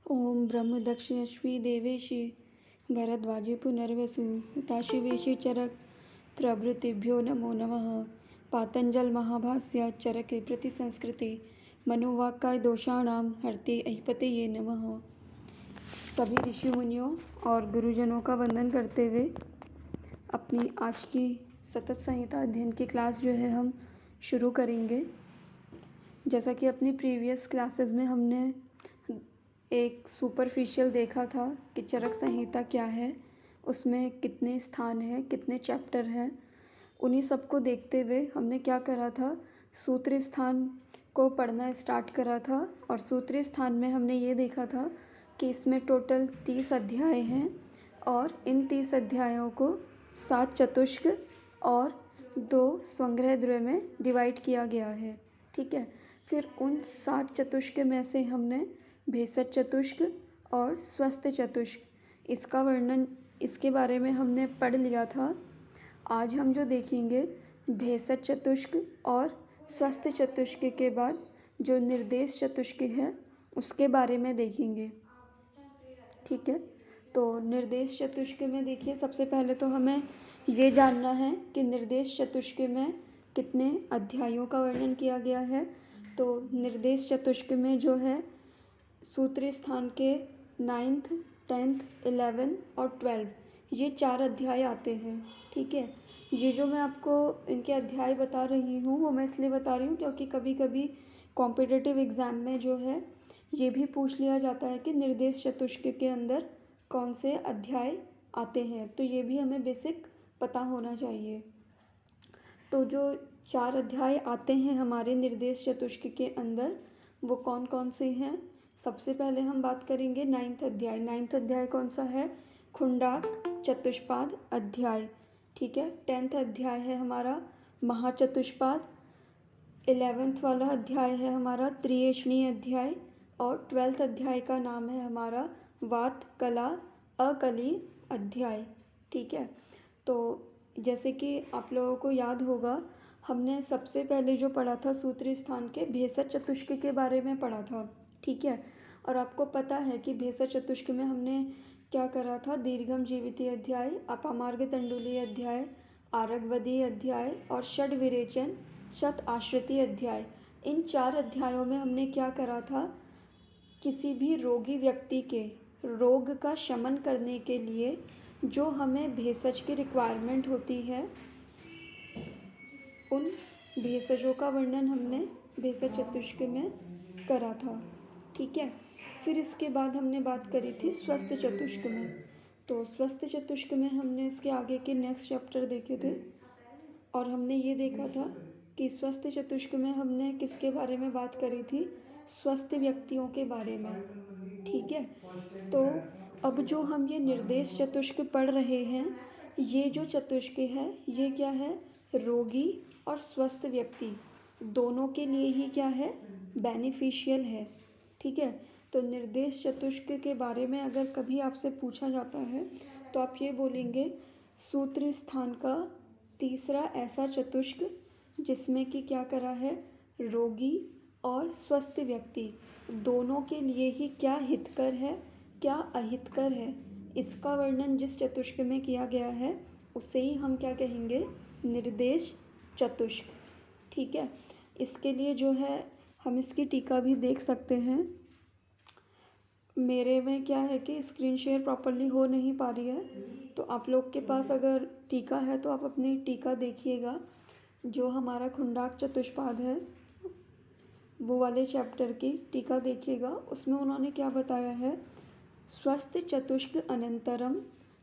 ओम ब्रह्म दक्षिणश्वी देवेशि भरद्वाजे पुनर्वसु ताशिवेशि चरक प्रभृतिभ्यो नमो नमः। पातंजल महाभाष्य चरके प्रति संस्कृति मनोवाक्काय दोषाणाम हरते अहिपतये नमः। सभी ऋषि मुनियों और गुरुजनों का वंदन करते हुए अपनी आज की सतत संहिता अध्ययन की क्लास जो है हम शुरू करेंगे। जैसा कि अपनी प्रीवियस क्लासेस में हमने एक सुपरफिशियल देखा था कि चरक संहिता क्या है, उसमें कितने स्थान हैं, कितने चैप्टर हैं। उन्हीं सबको देखते हुए हमने क्या करा था, सूत्र स्थान को पढ़ना स्टार्ट करा था। और सूत्र स्थान में हमने ये देखा था कि इसमें टोटल 30 अध्याय हैं और इन 30 अध्यायों को 7 चतुष्क और 2 स्वंग्रह द्वय में डिवाइड किया गया है। ठीक है, फिर उन 7 चतुष्क में से हमने भेषज चतुष्क और स्वस्थ चतुष्क इसका वर्णन, इसके बारे में हमने पढ़ लिया था। आज हम जो देखेंगे भेषज चतुष्क और स्वस्थ चतुष्क के बाद जो निर्देश चतुष्क है उसके बारे में देखेंगे। ठीक है, तो निर्देश चतुष्क में देखिए, सबसे पहले तो हमें ये जानना है कि निर्देश चतुष्क में कितने अध्यायों का वर्णन किया गया है। तो निर्देश चतुष्क में जो है सूत्र स्थान के 9th, 10th, 11th और 12 ये 4 अध्याय आते हैं। ठीक है, ये जो मैं आपको इनके अध्याय बता रही हूँ वो मैं इसलिए बता रही हूँ क्योंकि कभी कभी कॉम्पिटिटिव एग्ज़ाम में जो है ये भी पूछ लिया जाता है कि निर्देश चतुष्क के अंदर कौन से अध्याय आते हैं, तो ये भी हमें बेसिक पता होना चाहिए। तो जो 4 अध्याय आते हैं हमारे निर्देश चतुष्क के अंदर वो कौन कौन से हैं। सबसे पहले हम बात करेंगे 9th अध्याय। 9th अध्याय कौन सा है, खुंडाक चतुष्पाद अध्याय। ठीक है, 10th अध्याय है हमारा महाचतुष्पाद। 11th वाला अध्याय है हमारा त्रिएषणी अध्याय और 12th अध्याय का नाम है हमारा वात कला अकली अध्याय। ठीक है, तो जैसे कि आप लोगों को याद होगा हमने सबसे पहले जो पढ़ा था सूत्र स्थान के भेषज चतुष्क के बारे में पढ़ा था। ठीक है, और आपको पता है कि भेषज चतुष्क में हमने क्या करा था, दीर्घम जीविती अध्याय, अपामार्ग तंडुली अध्याय, आरगवदी अध्याय और षड विरेचन शत आश्रिति अध्याय। इन 4 अध्यायों में हमने क्या करा था, किसी भी रोगी व्यक्ति के रोग का शमन करने के लिए जो हमें भेषज की रिक्वायरमेंट होती है उन भेषजों का वर्णन हमने भेषज चतुष्क में करा था। ठीक है, फिर इसके बाद हमने बात करी थी स्वस्थ चतुष्क में। तो स्वस्थ चतुष्क में हमने इसके आगे के नेक्स्ट चैप्टर देखे थे और हमने ये देखा था कि स्वस्थ चतुष्क में हमने किसके बारे में बात करी थी, स्वस्थ व्यक्तियों के बारे में। ठीक है, तो अब जो हम ये निर्देश चतुष्क पढ़ रहे हैं, ये जो चतुष्क है ये क्या है, रोगी और स्वस्थ व्यक्ति दोनों के लिए ही क्या है, बेनिफिशियल है। ठीक है, तो निर्देश चतुष्क के बारे में अगर कभी आपसे पूछा जाता है तो आप ये बोलेंगे सूत्र स्थान का तीसरा ऐसा चतुष्क जिसमें कि क्या करा है, रोगी और स्वस्थ व्यक्ति दोनों के लिए ही क्या हितकर है, क्या अहितकर है, इसका वर्णन जिस चतुष्क में किया गया है उसे ही हम क्या कहेंगे, निर्देश चतुष्क। ठीक है, इसके लिए जो है हम इसकी टीका भी देख सकते हैं। मेरे में क्या है कि स्क्रीन शेयर प्रॉपरली हो नहीं पा रही है, तो आप लोग के पास अगर टीका है तो आप अपनी टीका देखिएगा। जो हमारा खुंडाक चतुष्पाद है वो वाले चैप्टर की टीका देखिएगा, उसमें उन्होंने क्या बताया है, स्वस्थ चतुष्क अनंतरम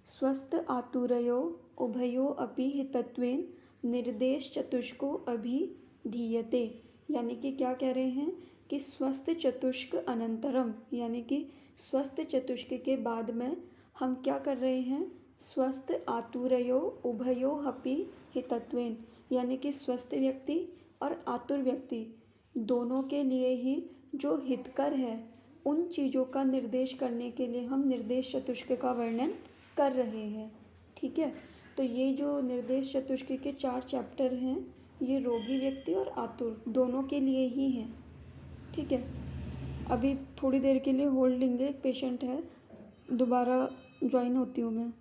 स्वस्थ आतुरयो उभयो अपि हितत्वेन निर्देश चतुष्को अभिधीयते। यानी कि क्या कह रहे हैं कि स्वस्थ चतुष्क अनंतरम यानी कि स्वस्थ चतुष्क के बाद में हम क्या कर रहे हैं, स्वस्थ आतुरयो उभयो अपि हितत्वेन यानी कि स्वस्थ व्यक्ति और आतुर व्यक्ति दोनों के लिए ही जो हितकर है उन चीज़ों का निर्देश करने के लिए हम निर्देश चतुष्क का वर्णन कर रहे हैं। ठीक है, तो ये जो निर्देश चतुष्क के 4 चैप्टर हैं ये रोगी व्यक्ति और आतुर दोनों के लिए ही हैं। ठीक है, अभी थोड़ी देर के लिए होल्ड लेंगे, एक पेशेंट है, दोबारा ज्वाइन होती हूँ मैं।